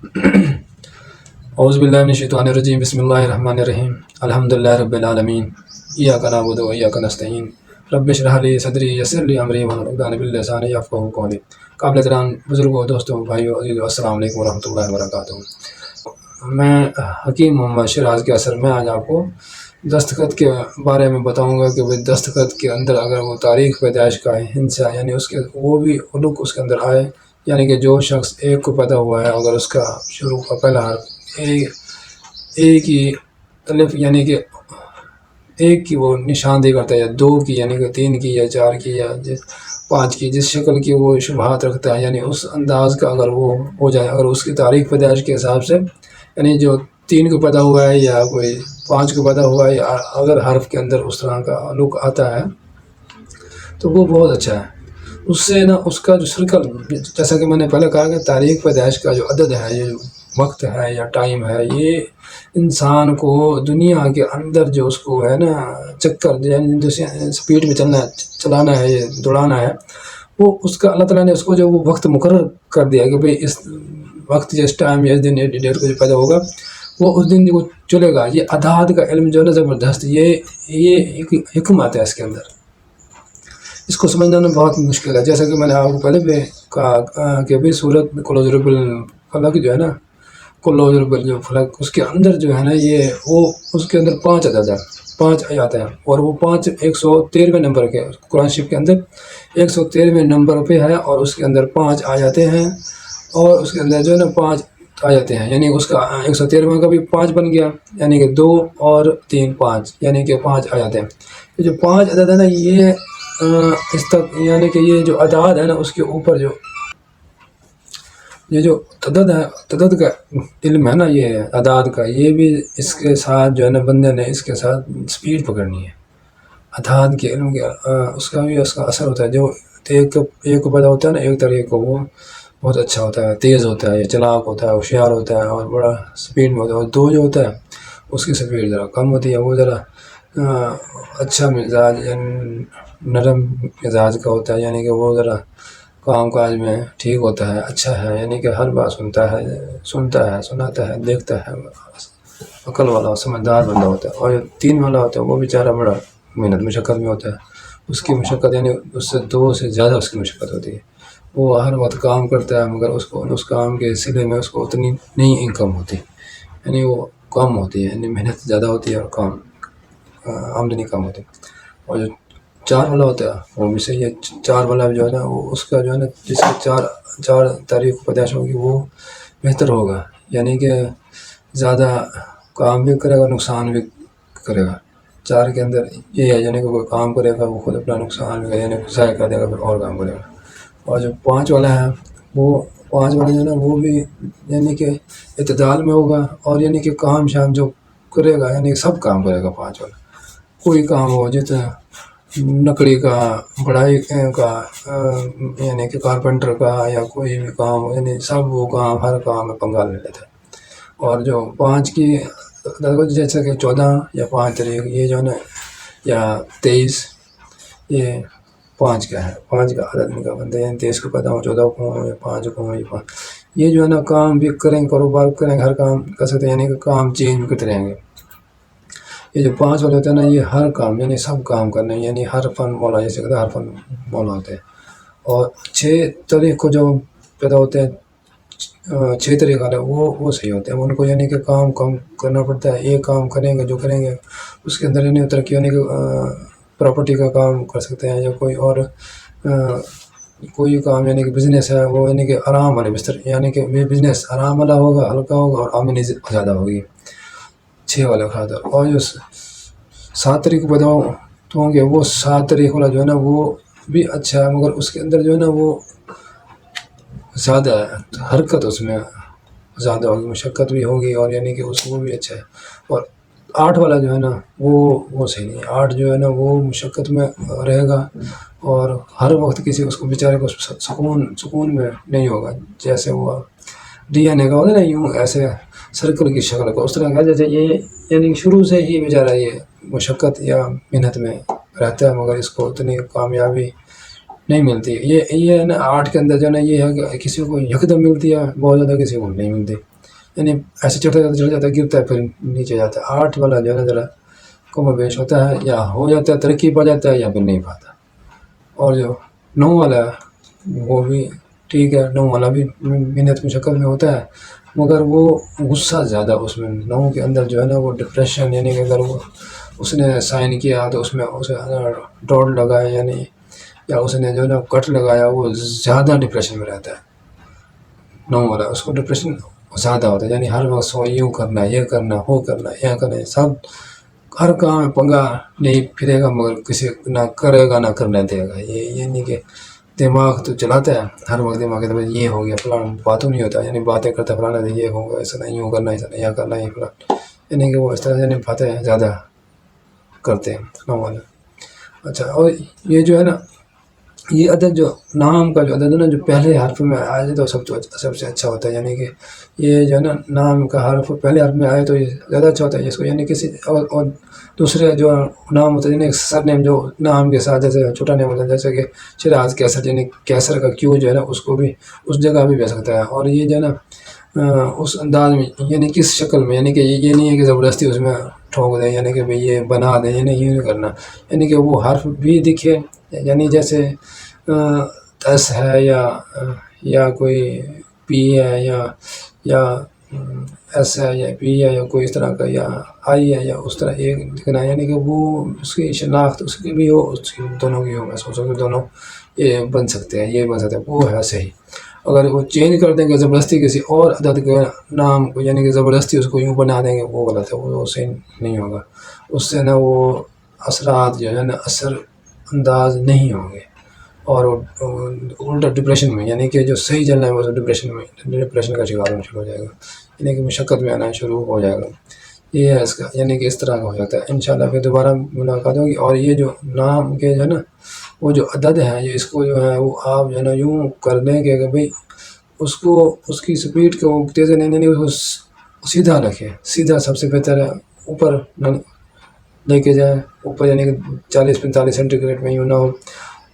اعوذ باللہ من الشیطان الرجیم، بسم اللہ الرحمن الرحیم، الحمدللہ رب العالمین، ایاک نعبد و ایاک نستعین، رب اشرح لی صدری یسر لی امری واحلل عقدۃ من لسانی یفقہوا قولی۔ قابل احترام بزرگوں، دوستوں، بھائیوں، عزیزوں، السلام علیکم ورحمۃ اللہ وبرکاتہ۔ میں حکیم محمد شیراز کے اثر میں آج آپ کو دستخط کے بارے میں بتاؤں گا کہ وہ دستخط کے اندر اگر وہ تاریخ پیدائش کا ہندسہ یعنی اس کے وہ بھی علوق اس کے اندر آئے، یعنی کہ جو شخص ایک کو پیدا ہوا ہے اگر اس کا شروع کا پہلا حرف ایک کی الف یعنی کہ ایک کی وہ نشاندہی کرتا ہے، یا دو کی یعنی کہ تین کی، یا چار کی، یا پانچ کی، جس شکل کی وہ شبہات رکھتا ہے، یعنی اس انداز کا اگر وہ ہو جائے، اگر اس کی تاریخ پیدائش کے حساب سے یعنی جو تین کو پیدا ہوا ہے یا کوئی پانچ کو پیدا ہوا ہے، یا اگر حرف کے اندر اس طرح کا لک آتا ہے تو وہ بہت اچھا ہے۔ اس سے نا اس کا جو سرکل، جیسا کہ میں نے پہلے کہا کہ تاریخ پیدائش کا جو عدد ہے، یہ وقت ہے یا ٹائم ہے، یہ انسان کو دنیا کے اندر جو اس کو ہے نا چکر یعنی جیسے سپیڈ میں چلانا ہے، یہ دوڑانا ہے، وہ اس کا اللہ تعالیٰ نے اس کو جو وہ وقت مقرر کر دیا کہ بھئی اس وقت جس ٹائم یا اس دن ڈیٹ کو جو پیدا ہوگا وہ اس دن وہ چلے گا۔ یہ اعداد کا علم جو ہے نا زبردست، یہ ایک حکمت ہے اس کے اندر، اس کو سمجھنا بہت مشکل ہے۔ جیسا کہ میں نے آپ کو پہلے بھی کہا کہ بھی سورت قل اعوذ برب الفلق جو ہے نا، قل اعوذ برب الفلق، اس کے اندر جو ہے نا یہ وہ اس کے اندر 5 عدد ہے، 5 آیات ہیں، اور وہ 5 113ویں نمبر کے قرآن شریف کے اندر 113ویں نمبر پہ ہے، اور اس کے اندر 5 آیاتیں ہیں، اور اس کے اندر جو ہے نا 5 آیاتیں ہیں، یعنی اس کا 113واں کا بھی 5 بن گیا، یعنی کہ 2 اور 3 5 یعنی کہ 5 آیاتیں۔ یہ جو 5 عدد ہے نا یہ اس تک یعنی کہ یہ جو اعداد ہے نا اس کے اوپر جو یہ جو تعدد کا علم ہے نا، یہ اعداد کا، یہ بھی اس کے ساتھ جو ہے نا بندے نے اس کے ساتھ سپیڈ پکڑنی ہے۔ اعداد کے علم کے اس کا بھی اس کا اثر ہوتا ہے۔ جو ایک کو پیدا ہوتا ہے نا ایک طریقے کو، وہ بہت اچھا ہوتا ہے، تیز ہوتا ہے، یا چلاک ہوتا ہے، ہوشیار ہوتا ہے، اور بڑا سپیڈ میں ہوتا ہے، اور 2 جو ہوتا ہے اس کی سپیڈ ذرا کم ہوتی ہے، وہ ذرا اچھا مزاج یعنی نرم مزاج کا ہوتا ہے، یعنی کہ وہ ذرا کام کاج میں ٹھیک ہوتا ہے، اچھا ہے، یعنی کہ ہر بات سنتا ہے، سناتا ہے، دیکھتا ہے، عقل والا سمجھدار بندہ ہوتا ہے۔ اور جو 3 والا ہوتا ہے وہ بیچارہ بڑا محنت مشقت میں ہوتا ہے، اس کی مشقت یعنی اس سے 2 سے زیادہ اس کی مشقت ہوتی ہے، وہ ہر وقت کام کرتا ہے مگر اس کو اس کام کے سلے میں اس کو اتنی نہیں انکم ہوتی، یعنی وہ کم ہوتی ہے، یعنی محنت زیادہ ہوتی ہے اور کام آمدنی کم ہوتی ہے۔ اور جو 4 والا ہوتا ہے وہ بھی صحیح ہے۔ 4 والا جو ہے نا وہ اس کا جو ہے نا جس کے 4 تاریخ پیدائش ہوگی وہ بہتر ہوگا، یعنی کہ زیادہ کام بھی کرے گا، نقصان بھی کرے گا۔ 4 کے اندر یہ ہے یعنی کہ کوئی کام کرے گا وہ خود اپنا نقصان بھی یعنی ضائع کر دے گا، پھر اور کام کرے گا۔ اور جو 5 والا ہے وہ 5 والا جو ہے نا وہ بھی یعنی کہ اعتدال میں ہوگا، اور یعنی کہ کام شام جو کرے گا یعنی سب کام کرے گا 5 والا، کوئی کام ہو جتنا لکڑی کا، بڑھائی کا، یعنی کہ کارپینٹر کا، یا کوئی بھی کام ہو، یعنی سب وہ کام ہر کام میں پنگا لے لیتا ہے۔ اور جو 5 کی جیسے کہ 14 یا 5 تاریخ یہ جو ہے نا، یا 23 یہ 5 کا ہے، 5 کا عدد کا بندہ، یعنی 23 کو پیدا ہو، 14 کو ہو، یا 5 کو ہو، یہ جو ہے نا کام بھی کریں، کاروبار کریں، ہر کام کر سکتے ہیں، یعنی کہ کام چینج بھی کرتے رہیں گے۔ یہ جو 5 والے ہوتے ہیں نا یہ ہر کام یعنی سب کام کرنے، یعنی ہر فن مولا، جیسے کہتے ہیں ہر فن مولا ہوتے ہیں۔ اور 6 تاریخ کو جو پیدا ہوتے ہیں 6 تاریخ والے وہ صحیح ہوتے ہیں، ان کو یعنی کہ کام کم کرنا پڑتا ہے، ایک کام کریں گے جو کریں گے اس کے اندر یعنی ترقی، یعنی کہ پراپرٹی کا کام کر سکتے ہیں، یا کوئی اور کوئی کام یعنی کہ بزنس ہے وہ یعنی کہ آرام والے بستر، یعنی کہ بزنس آرام والا ہوگا، ہلکا ہوگا، اور آمدنی زیادہ ہوگی 6 والے خاطر۔ اور جو 7 تاریخ کو پیدا ہوں گے وہ 7 تاریخ والا جو ہے نا وہ بھی اچھا ہے، مگر اس کے اندر جو ہے نا وہ زیادہ حرکت اس میں زیادہ ہوگی، مشقت بھی ہوگی، اور یعنی کہ اس وہ بھی اچھا ہے۔ اور 8 والا جو ہے نا وہ صحیح نہیں ہے، 8 جو ہے نا وہ مشقت میں رہے گا، اور ہر وقت کسی اس کو بیچارے کو سکون میں نہیں ہوگا، جیسے وہ ڈی این اے کا ہوتا ہے نا یوں ایسے سرکل کی شکل کا، اس طرح کا جیسے یہ یعنی شروع سے ہی بیچارہ یہ مشقت یا محنت میں رہتا ہے، مگر اس کو اتنی کامیابی نہیں ملتی۔ یہ ہے نا 8 کے اندر جو ہے نا یہ ہے کہ کسی کو یکدم ملتی ہے بہت زیادہ، کسی کو نہیں ملتی۔ یعنی ایسے چڑھ جاتا ہے گرتا ہے پھر نیچے جاتا ہے. 8 والا جو ہے نا ذرا کم و بیش ہوتا ہے، یا ہو جاتا ہے ترقی پا جاتا ہے یا پھر نہیں پاتا. اور جو 9 والا ہے وہ بھی ٹھیک ہے، 9 والا بھی محنت مشقت میں ہوتا ہے، مگر وہ غصہ زیادہ اس میں 9 کے اندر جو ہے نا وہ ڈپریشن، یعنی کہ اگر وہ اس نے سائن کیا تو اس میں اسے ڈاٹ لگایا یعنی یا اس نے جو ہے نا کٹ لگایا، وہ زیادہ ڈپریشن میں رہتا ہے. 9 والا اس کو ڈپریشن زیادہ ہوتا ہے، یعنی ہر وقت سو یوں کرنا، یہ کرنا، وہ کرنا، یہ کرنا، سب ہر کام پنگا نہیں پھرے گا مگر کسی نہ کرے گا نہ کرنے دے گا. یہ نہیں کہ دماغ تو چلاتا ہے ہر وقت، دماغ کے یہ ہو گیا فلاں، باتوں نہیں ہوتا، یعنی باتیں کرتا فلانا یہ ہوگا ایسا نہیں، یوں کرنا ایسا نہیں، یہ کرنا یہ فلاں، یعنی کہ وہ اس طرح سے نہیں باتیں زیادہ کرتے ہیں 9 والے. اچھا، اور یہ جو ہے نا یہ عدد جو نام کا جو عدد ہے نا جو پہلے حرف میں آ جائے تو سب سے اچھا ہوتا ہے. یعنی کہ یہ جو ہے نا نام کا حرف پہلے حرف میں آئے تو یہ زیادہ اچھا ہوتا ہے اس کو، یعنی کسی اور دوسرے جو نام ہوتا ہے یعنی سر نیم جو نام کے ساتھ جیسے چھوٹا نیم ہوتا ہے جیسے کہ شراز کیسر، یعنی کیسر کا کیوں جو ہے نا اس کو بھی اس جگہ بھی بھیج سکتا ہے. اور یہ جو ہے نا اس انداز میں یعنی کس شکل میں، یعنی کہ یہ نہیں ہے کہ زبردستی اس میں ٹھوک دیں، یعنی کہ بھئی یہ بنا دیں، یعنی یہ نہیں کرنا، یعنی کہ وہ حرف بھی دکھے، یعنی جیسے ایس ہے یا کوئی پی ہے یا ایس ہے یا پی ہے یا کوئی اس طرح کا یا آئی ہے یا اس طرح ایک دکھنا، یعنی کہ وہ اس کی شناخت اس کی بھی ہو، اس کی دونوں کی ہو، محسوس ہو کہ دونوں یہ بن سکتے ہیں، یہ بن سکتے ہیں، وہ ہے صحیح. اگر وہ چینج کر دیں گے زبردستی کسی اور عدد کے نام کو، یعنی کہ زبردستی اس کو یوں بنا دیں گے، وہ غلط ہے، وہ صحیح نہیں ہوگا. اس سے نا وہ اثرات جو ہے نا اثر انداز نہیں ہوں گے اور الٹا ڈپریشن میں، یعنی کہ جو صحیح چلنا ہے وہ ڈپریشن کا شکار ہونا شروع ہو جائے گا، یعنی کہ مشقت میں آنا شروع ہو جائے گا. یہ ہے اس کا، یعنی کہ اس طرح کا ہو جاتا ہے. انشاءاللہ پھر دوبارہ ملاقات ہوگی. اور یہ جو نام کے جو ہے نا وہ جو عدد ہے یہ اس کو جو ہے وہ آپ جو ہے نا یوں کر دیں کہ بھئی اس کو اس کی سپیڈ کو تیز نہیں دینی، اس کو سیدھا رکھیں، سیدھا سب سے بہتر ہے. اوپر لے کے جائیں اوپر، یعنی کہ 40-45 سینٹی گریڈ میں یوں نہ ہو،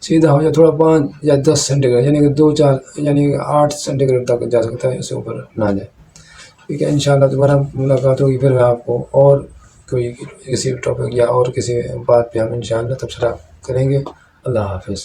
سیدھا ہو جائے تھوڑا 5 یا 10 سینٹی گریڈ، یعنی کہ 2-4 یعنی کہ 8 سینٹی گریڈ تک جا سکتا ہے، اس سے اوپر نہ جائے. ٹھیک ہے، انشاءاللہ دوبارہ ملاقات ہوگی. پھر آپ کو اور کوئی کسی ٹاپک یا اور کسی بات پہ ہم انشاءاللہ تبصرہ کریں گے. اللہ حافظ.